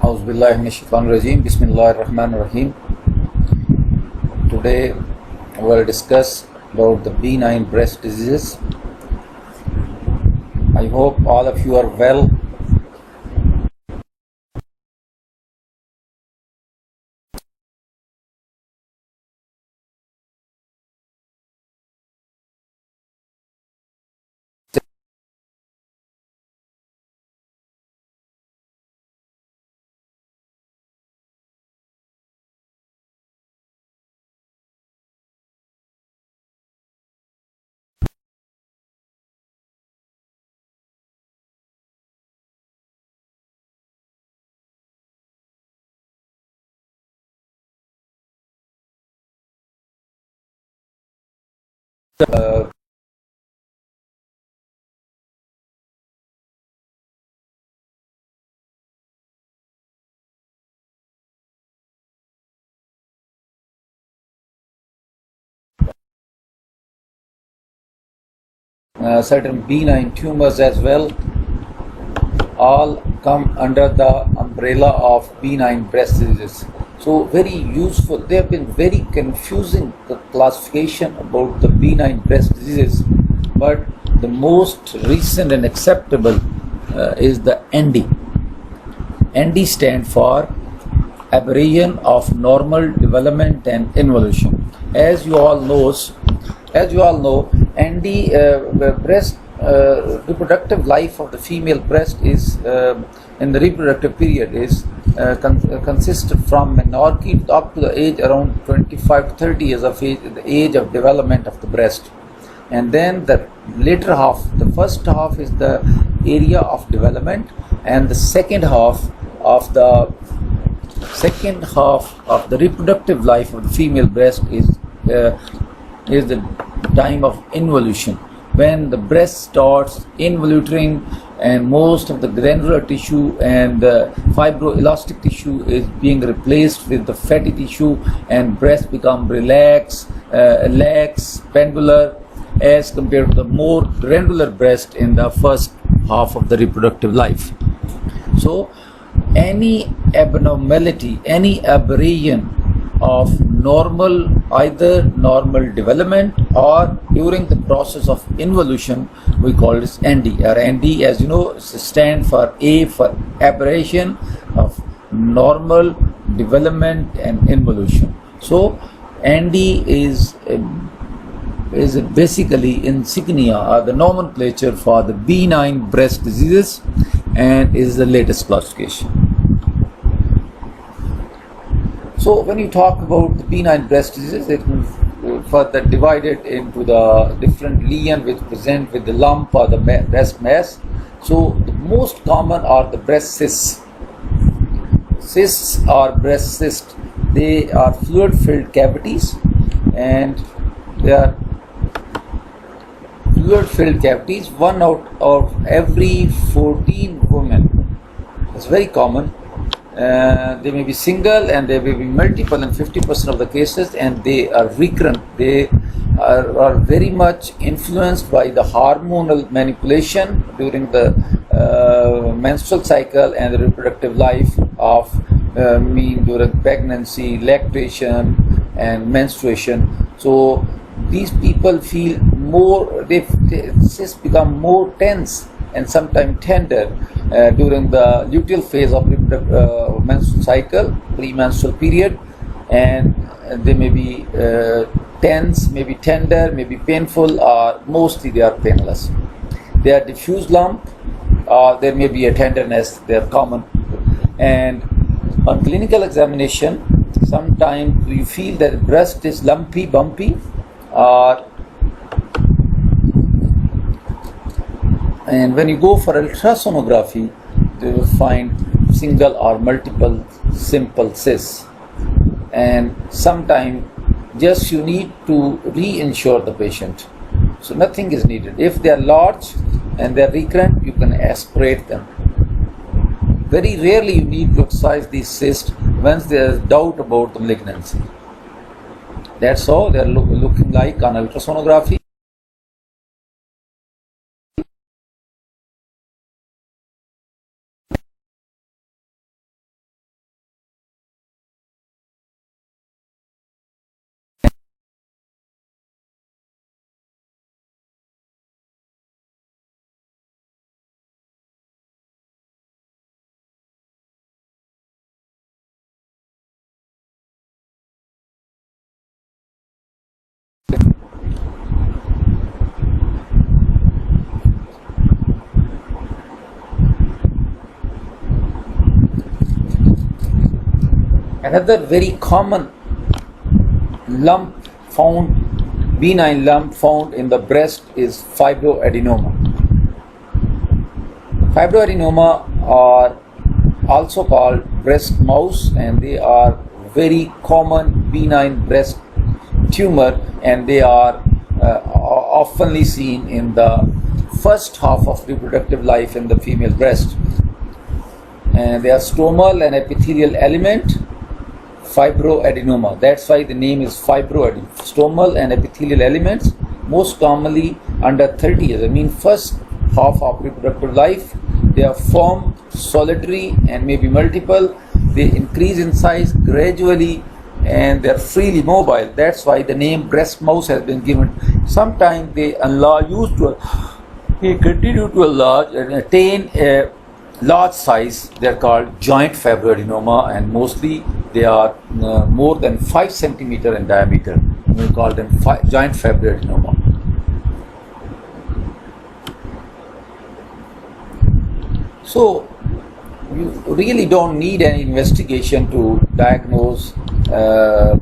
Auzubillahi minash-shaytanir-rajim. Bismillahir-rahmanir-rahim. Today we'll discuss about the benign breast diseases. I hope all of you are well. Certain benign tumors as well all come under the umbrella of benign breast diseases. So very useful. They have been very confusing, the classification about the benign breast diseases, but the most recent and acceptable is the ND. ND stand for aberration of normal development and involution. As you all know, ND breast reproductive life of the female breast is in the reproductive period is consists from menorrhagia up to the age around 25 to 30 years of age, the age of development of the breast, and then the later half, the first half is the area of development, and the second half of the reproductive life of the female breast is the time of involution, when the breast starts involuting and most of the granular tissue and the fibroelastic tissue is being replaced with the fatty tissue, and breast become relaxed, lax, pendular, as compared to the more granular breast in the first half of the reproductive life. So any abnormality, any aberration of normal, either normal development or during the process of involution, we call this ND. Or ND, as you know, stand for A for aberration of normal development and involution. So ND is basically insignia or the nomenclature for the benign breast diseases, and is the latest classification. So when you talk about the benign breast diseases, it will further divided into the different lesions which present with the lump or the breast mass. So the most common are the breast cysts. Cysts or breast cysts, they are fluid-filled cavities, and they are fluid-filled cavities. 1 out of every 14 women. It's very common. They may be single and they may be multiple in 50% of the cases, and they are recurrent. They are very much influenced by the hormonal manipulation during the menstrual cycle and the reproductive life of during pregnancy, lactation and menstruation. So these people feel more, they cysts become more tense and sometimes tender during the luteal phase of menstrual cycle, premenstrual period, and they may be tense, may be tender, may be painful, or mostly they are painless. They are diffuse lump, or there may be a tenderness, they are common. And on clinical examination, sometimes you feel that the breast is lumpy, bumpy, and when you go for ultrasonography, you will find single or multiple simple cysts. And sometimes just you need to reinsure the patient. So nothing is needed. If they are large and they are recurrent, you can aspirate them. Very rarely you need to excise these cysts once there is doubt about the malignancy. That's how they are looking like on ultrasonography. Another very common lump found, benign lump found in the breast is fibroadenoma. Fibroadenoma are also called breast mouse, and they are very common benign breast tumor, and they are oftenly seen in the first half of reproductive life in the female breast. And they are stromal and epithelial element fibroadenoma. That's why the name is fibroadenoma. Stromal and epithelial elements, most commonly under 30 years. I mean, first half of reproductive life, they are formed solitary and maybe multiple. They increase in size gradually and they are freely mobile. That's why the name breast mouse has been given. Sometimes they continue to enlarge and attain a large size. They are called joint fibroadenoma, and mostly they are more than 5 centimeter in diameter. We call them joint fibroadenoma. So you really don't need any investigation to diagnose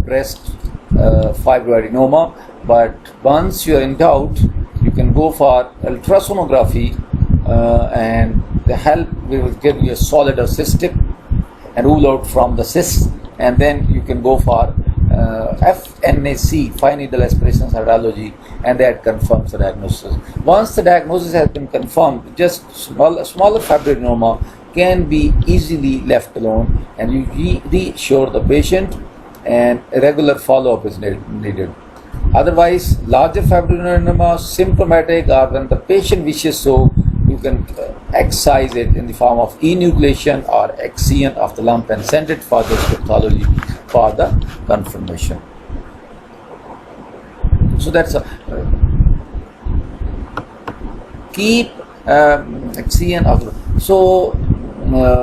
breast fibroadenoma, but once you are in doubt, you can go for ultrasonography and the help will give you a solid or cystic and rule out from the cysts, and then you can go for FNAC, fine needle aspiration cytology, and that confirms the diagnosis. Once the diagnosis has been confirmed, just smaller fibroadenoma can be easily left alone, and you reassure the patient, and regular follow-up is needed. Otherwise, larger fibroadenoma, symptomatic, or when the patient wishes so, you can excise it in the form of enucleation or excision of the lump and send it for the pathology for the confirmation. So that's a keep excision of the. So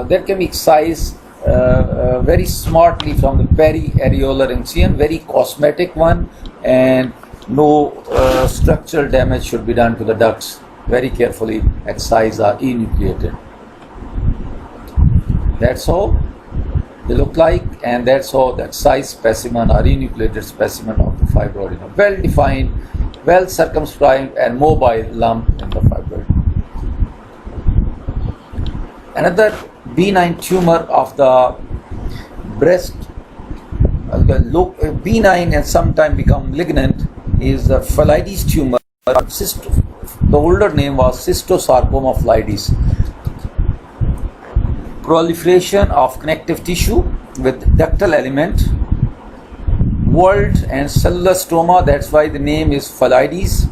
that can be excised very smartly from the periareolar incision, very cosmetic one, and no structural damage should be done to the ducts. Very carefully excised or enucleated. That's how they look like, and that's how the excised specimen or enucleated specimen of the fibroadenoma. Well defined, well circumscribed and mobile lump in the fibroadenoma. Another benign tumor of the breast, benign and sometimes become malignant, is the Phyllides tumor. The older name was cystosarcoma Phyllides. Proliferation of connective tissue with ductal element, walled and cellular stoma, that's why the name is Phyllides.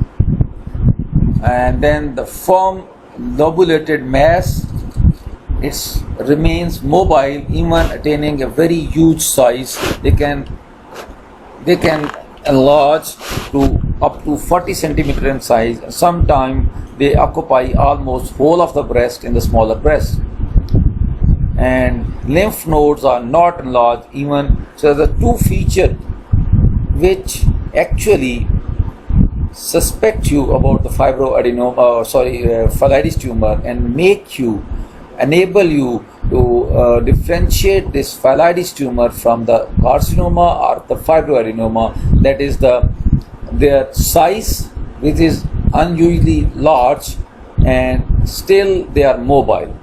And then the firm lobulated mass, it remains mobile even attaining a very huge size. They can enlarge to up to 40 centimeter in size. Sometimes they occupy almost whole of the breast in the smaller breast. And lymph nodes are not enlarged even. So the two features which actually suspect you about the fibroadenoma, Phyllides tumor, and enable you to differentiate this Phyllides tumor from the carcinoma or the fibroadenoma. That is their size, which is unusually large, and still they are mobile.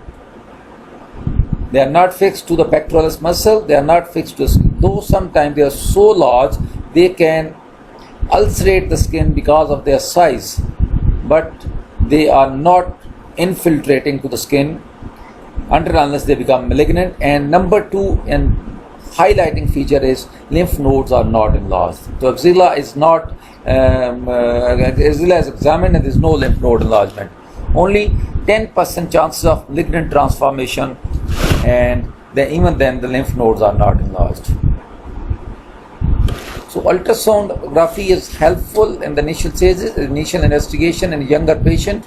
They are not fixed to the pectoralis muscle, they are not fixed to the skin. Though sometimes they are so large, they can ulcerate the skin because of their size, but they are not infiltrating to the skin until unless they become malignant. And number two, and highlighting feature is lymph nodes are not enlarged. So axilla is not, axilla is examined and there is no lymph node enlargement. Only 10% chances of malignant transformation, and even then the lymph nodes are not enlarged. So ultrasonography is helpful in the initial stages, initial investigation in younger patient.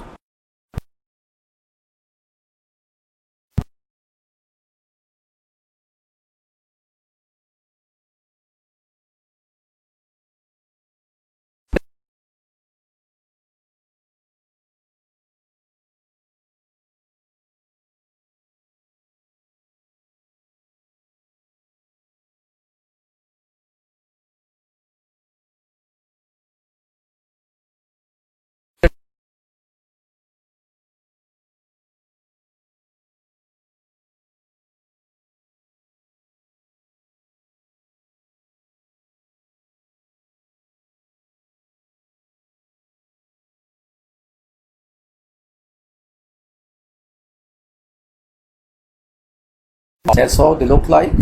That's how they look like.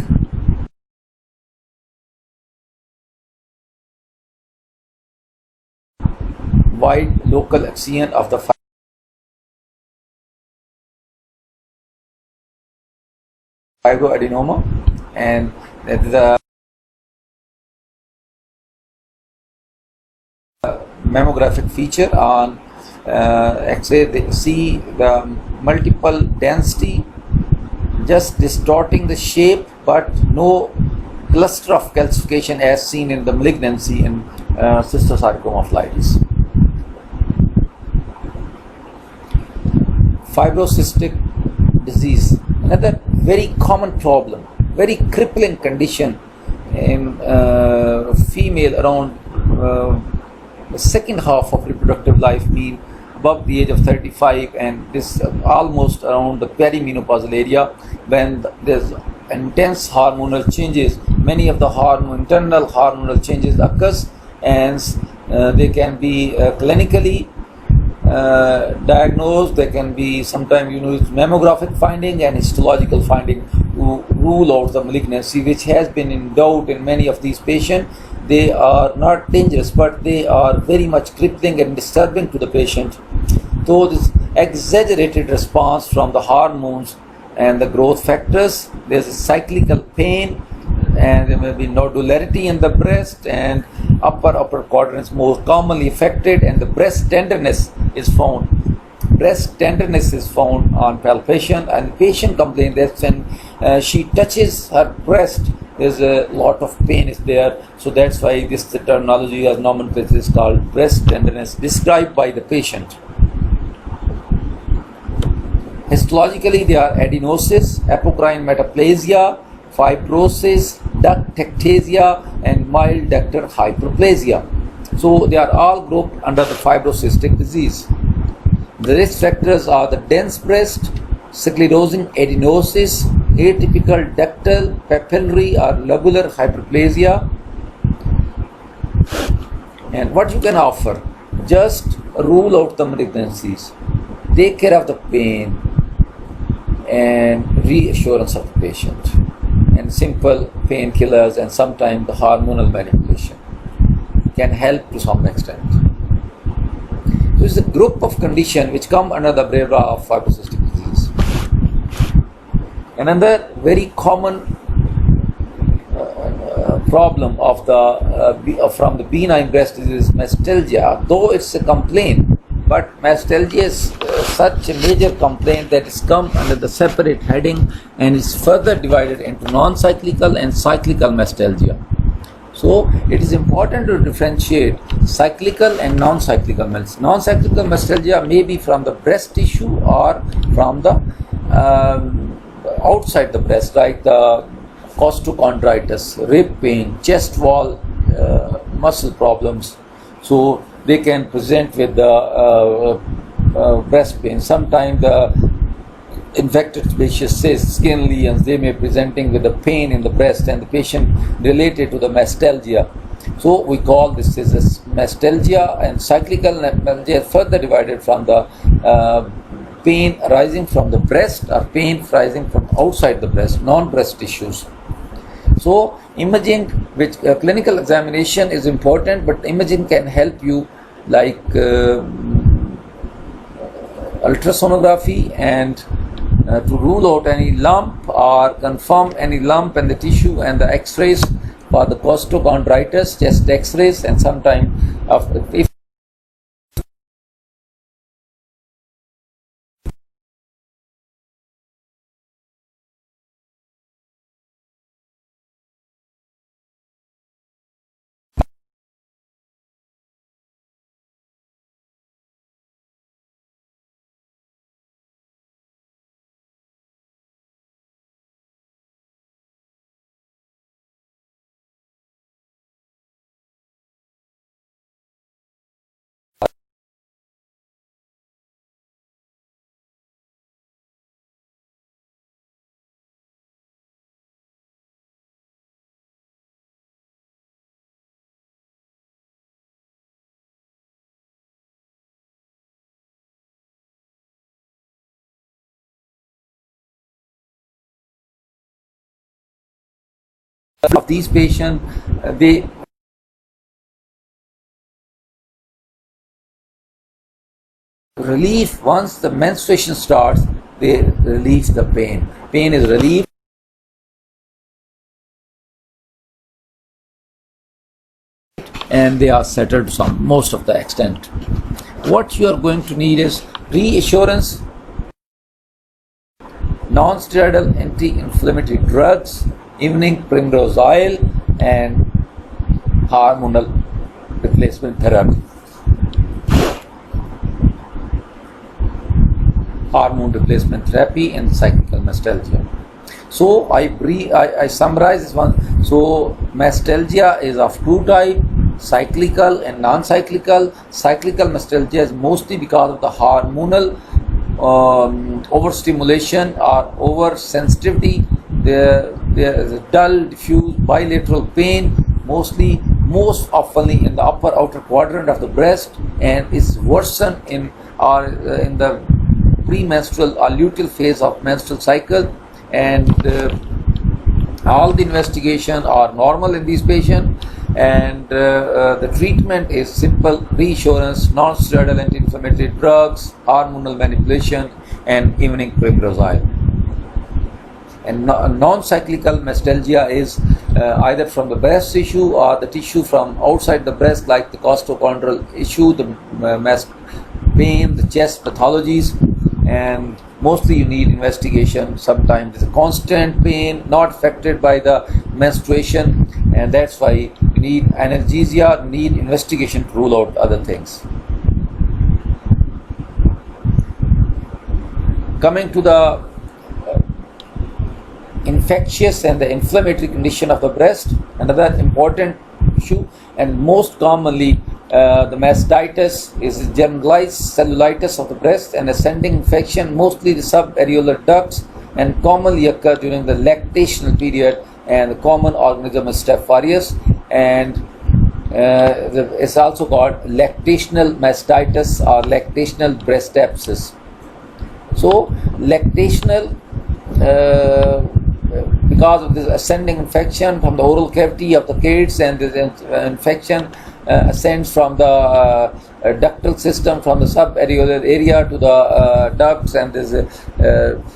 Wide local excision of the fibroadenoma, and the mammographic feature on X-ray. They see the multiple density just distorting the shape, but no cluster of calcification as seen in the malignancy in cystosarcoma of Lightis. Fibrocystic disease, another very common problem, very crippling condition in female around the second half of reproductive life, mean above the age of 35, and this almost around the perimenopausal area, when there's intense hormonal changes. Many of the internal hormonal changes occurs, and they can be clinically diagnosed. They can be sometimes mammographic finding and histological finding to rule out the malignancy, which has been in doubt in many of these patients. They are not dangerous, but they are very much crippling and disturbing to the patient. So this exaggerated response from the hormones and the growth factors, there's a cyclical pain, and there may be nodularity in the breast, and upper quadrants most commonly affected, and the breast tenderness is found. Breast tenderness is found on palpation, and the patient complains that when she touches her breast, there's a lot of pain is there. So that's why this terminology as nomenclature is called breast tenderness, described by the patient. Histologically, they are adenosis, apocrine metaplasia, fibrosis, duct ectasia, and mild ductal hyperplasia. So they are all grouped under the fibrocystic disease. The risk factors are the dense breast, sclerosing adenosis, atypical ductal, papillary or lobular hyperplasia. And what you can offer? Just rule out the malignancies, take care of the pain, and reassurance of the patient, and simple painkillers and sometimes the hormonal manipulation can help to some extent. So it's a group of conditions which come under the umbrella of fibrocystic disease. Another very common problem of from the benign breast disease is mastalgia, though it's a complaint. But mastalgia is such a major complaint that it's come under the separate heading and is further divided into non-cyclical and cyclical mastalgia. So it is important to differentiate cyclical and non-cyclical mastalgia. Non-cyclical mastalgia may be from the breast tissue or from the outside the breast, like the costochondritis, rib pain, chest wall muscle problems. So they can present with the breast pain. Sometimes the infected sebaceous cysts, skin lesions, they may be presenting with the pain in the breast, and the patient related to the mastalgia. So we call this as mastalgia, and cyclical mastalgia is further divided from the pain arising from the breast or pain arising from outside the breast, non-breast tissues. So imaging, which clinical examination is important, but imaging can help you, like ultrasonography, and to rule out any lump or confirm any lump in the tissue, and the x-rays for the costochondritis, chest x-rays, and sometimes if of these patients, they relief once the menstruation starts, they relieve the pain. Pain is relieved and they are settled to most of the extent. What you are going to need is reassurance, non-steroidal anti-inflammatory drugs, evening primrose oil, and hormonal replacement therapy. Hormone replacement therapy and cyclical mastalgia. So I summarize this one. So mastalgia is of two types: cyclical and non-cyclical. Cyclical mastalgia is mostly because of the hormonal overstimulation or oversensitivity. There is a dull, diffuse, bilateral pain, most often in the upper outer quadrant of the breast, and is worsened in the premenstrual or luteal phase of menstrual cycle, and all the investigation are normal in these patients, and the treatment is simple: reassurance, non-steroidal anti-inflammatory drugs, hormonal manipulation, and evening primrose oil. And non-cyclical mastalgia is either from the breast tissue or the tissue from outside the breast, like the costochondral issue, the mass pain, the chest pathologies, and mostly you need investigation. Sometimes there's a constant pain not affected by the menstruation, and that's why you need analgesia, need investigation to rule out other things. Coming to the infectious and the inflammatory condition of the breast, another important issue, and most commonly the mastitis is generalized cellulitis of the breast, and ascending infection, mostly the subareolar ducts, and commonly occur during the lactational period, and the common organism is Staph aureus, and it's also called lactational mastitis or lactational breast abscess. So lactational because of this ascending infection from the oral cavity of the kids, and this infection ascends from the ductal system, from the subareolar area to the ducts, and there's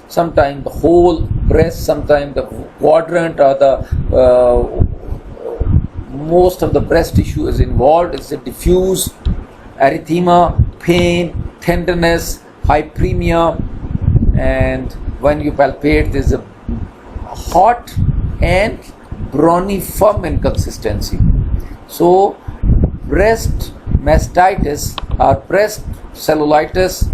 sometimes the whole breast, sometimes the quadrant or the most of the breast tissue is involved. It's a diffuse erythema, pain, tenderness, hyperemia, and when you palpate, there's a hot and browniform in consistency. So breast mastitis or breast cellulitis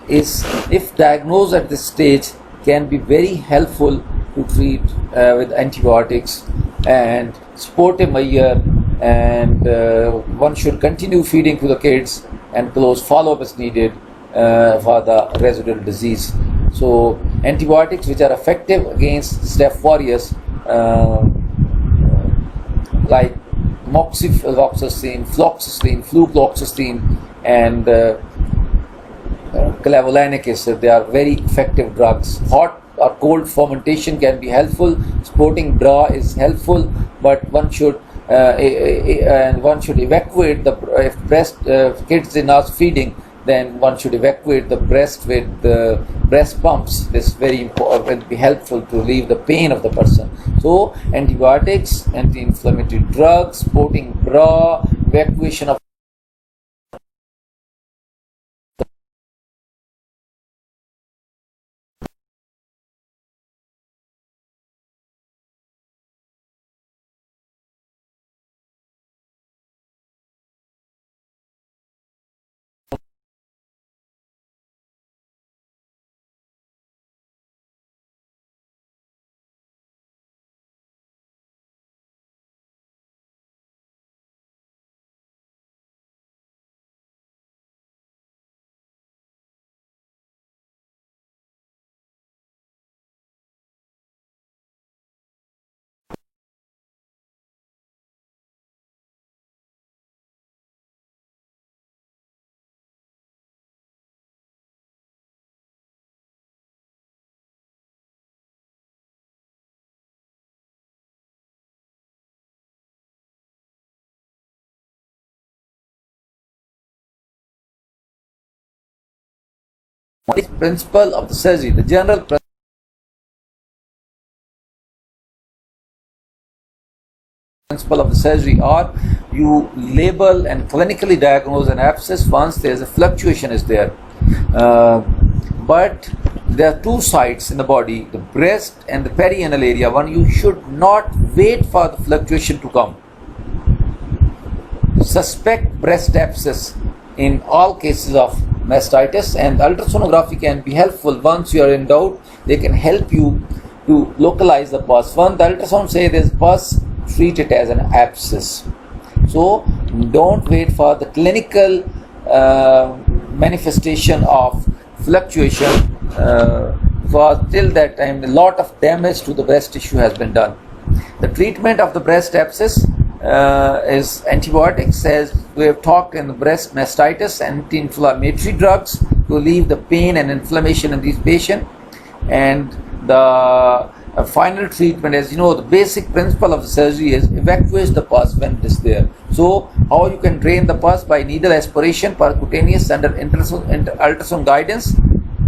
is, if diagnosed at this stage, can be very helpful to treat with antibiotics and supportive measure, and one should continue feeding to the kids, and close follow-up is needed for the residual disease. So antibiotics which are effective against Staph aureus, like moxifloxacin, fluoxetine, flucloxacin, and clavulanic acid, they are very effective drugs. Hot or cold fermentation can be helpful. Sporting bra is helpful, but one should evacuate the if breast kids are not feeding, then one should evacuate the breast with the breast pumps. This is very important, will be helpful to relieve the pain of the person. So antibiotics, anti-inflammatory drugs, sporting bra, evacuation of Principle of the surgery, the general principle of the surgery are you label and clinically diagnose an abscess once there's a fluctuation is there. But there are two sites in the body, the breast and the perianal area. One, you should not wait for the fluctuation to come. Suspect breast abscess in all cases of mastitis, and ultrasonography can be helpful. Once you are in doubt, they can help you to localize the pus. Once the ultrasound says there's pus, treat it as an abscess. So don't wait for the clinical manifestation of fluctuation, for till that time a lot of damage to the breast tissue has been done. The treatment of the breast abscess is antibiotics, as we have talked in the breast mastitis, anti-inflammatory drugs to relieve the pain and inflammation in these patients. And the final treatment, as you know, the basic principle of the surgery is evacuate the pus when it is there. So how you can drain the pus? By needle aspiration percutaneous under ultrasound guidance.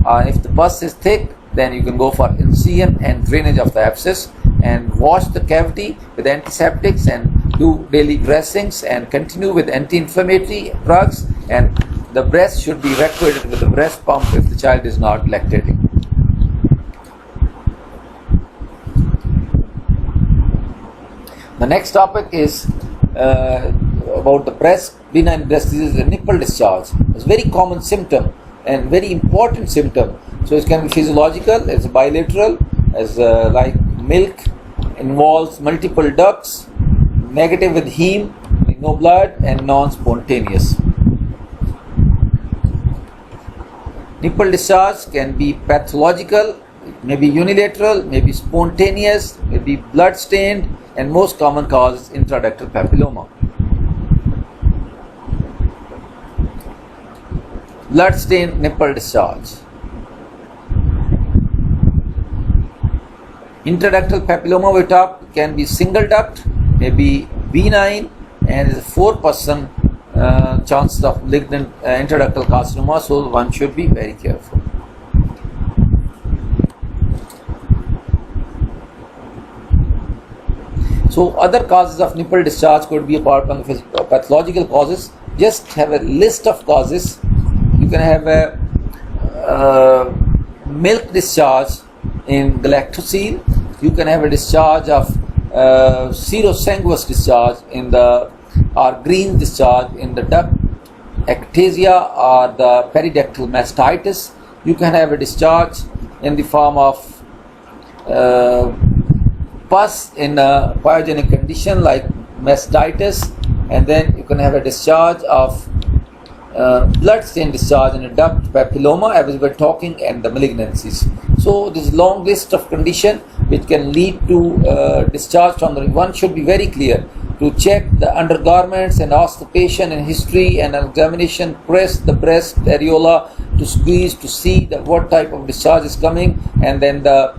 If the pus is thick, then you can go for incision and drainage of the abscess, and wash the cavity with antiseptics and do daily dressings and continue with anti-inflammatory drugs, and the breast should be evacuated with the breast pump if the child is not lactating. The next topic is about the benign breast disease, the nipple discharge. It's a very common symptom and very important symptom. So it can be physiological, it's bilateral, as like milk, involves multiple ducts, negative with heme, no blood, and non-spontaneous. Nipple discharge can be pathological, may be unilateral, may be spontaneous, may be blood stained, and most common cause is intraductal papilloma. Blood stained nipple discharge. Intraductal papilloma we talked can be single duct, may be benign, and is a 4% chances of malignant intraductal carcinoma, so one should be very careful. So other causes of nipple discharge could be apart from the pathological causes. Just have a list of causes. You can have a milk discharge in galactocele. You can have a discharge of serosanguous discharge in the, or green discharge in the duct, ectasia, or the periductal mastitis. You can have a discharge in the form of pus in a pyogenic condition like mastitis, and then you can have a discharge of blood stain discharge in a duct papilloma, as we were talking, and the malignancies. So this long list of condition which can lead to discharge from the, one should be very clear to check the undergarments and ask the patient in history and examination, press the breast areola to squeeze to see that what type of discharge is coming, and then the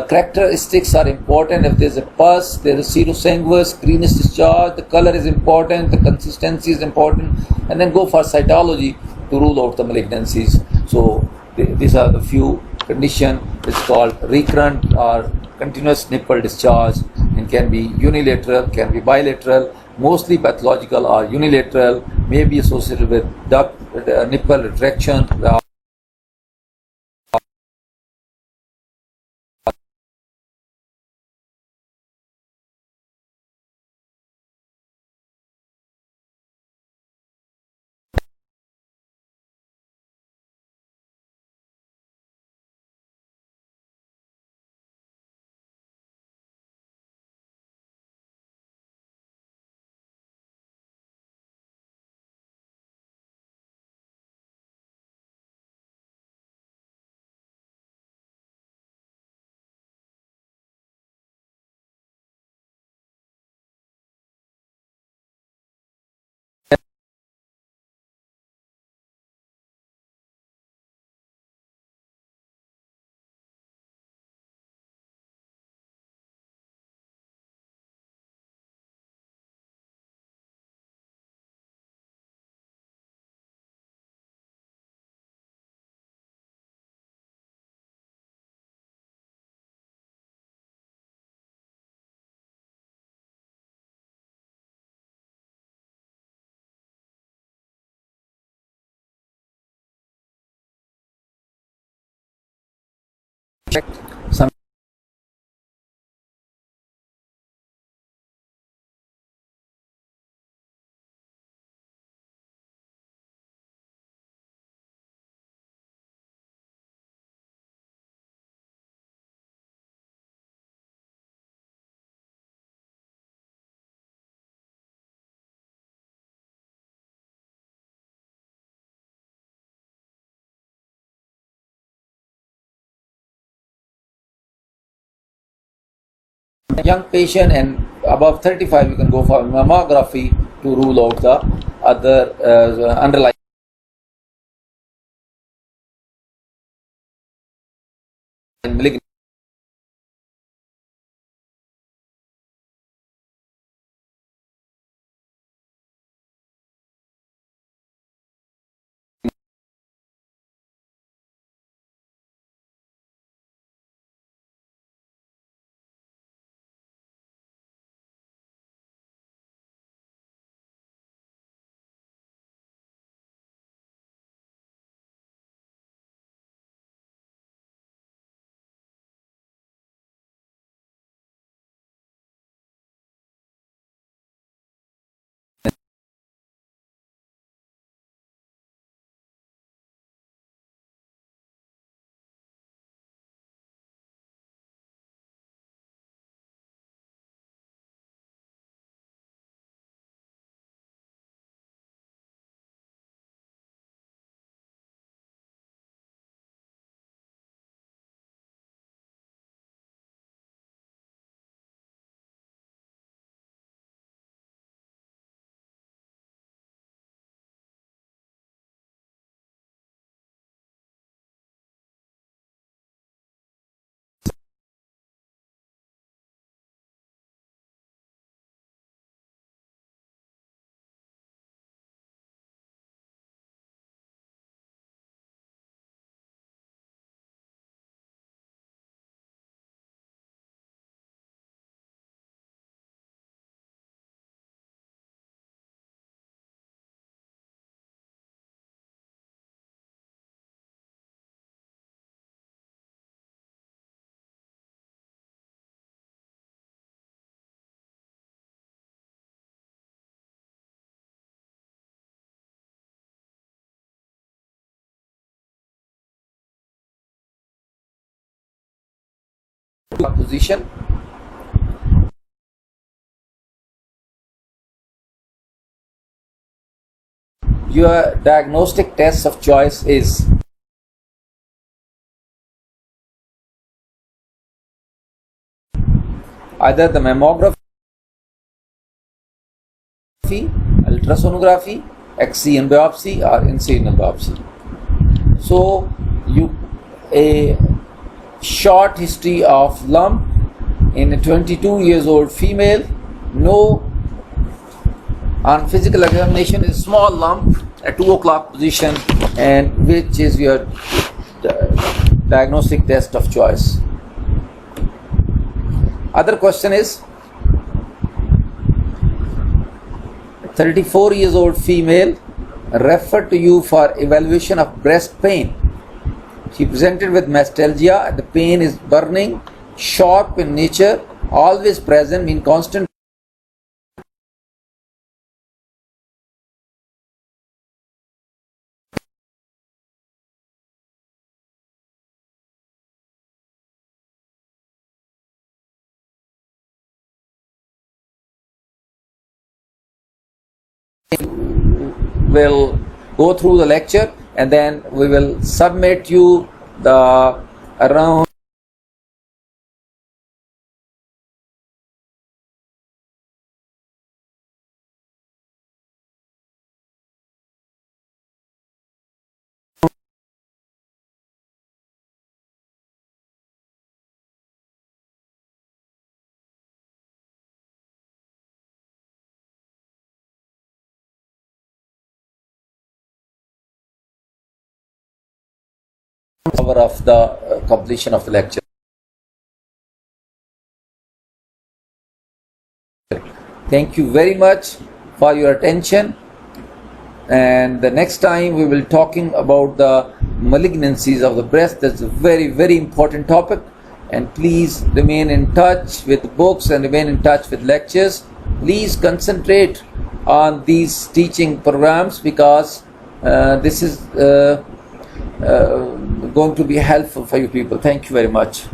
characteristics are important. If there's a pus, there's a serosanguous, greenish discharge, the color is important, the consistency is important, and then go for cytology to rule out the malignancies. So these are the few conditions. It's called recurrent or continuous nipple discharge, and can be unilateral, can be bilateral, mostly pathological or unilateral, may be associated with duct, nipple retraction, Some young patient and above 35, you can go for mammography to rule out the other underlying malignancy. Position. Your diagnostic test of choice is either the mammography, ultrasonography, excision biopsy, or incisional biopsy. So, a short history of lump in a 22 years old female, no, on physical examination is small lump at 2 o'clock position, and which is your diagnostic test of choice. Other question is 34 years old female referred to you for evaluation of breast pain. She presented with mastalgia. The pain is burning, sharp in nature, always present, mean constant. Will go through the lecture, and then we will submit you the around hour of the completion of the lecture. Thank you very much for your attention, and the next time we will talking about the malignancies of the breast. That's a very, very important topic. And please remain in touch with books and remain in touch with lectures. Please concentrate on these teaching programs, because this is going to be helpful for you people. Thank you very much.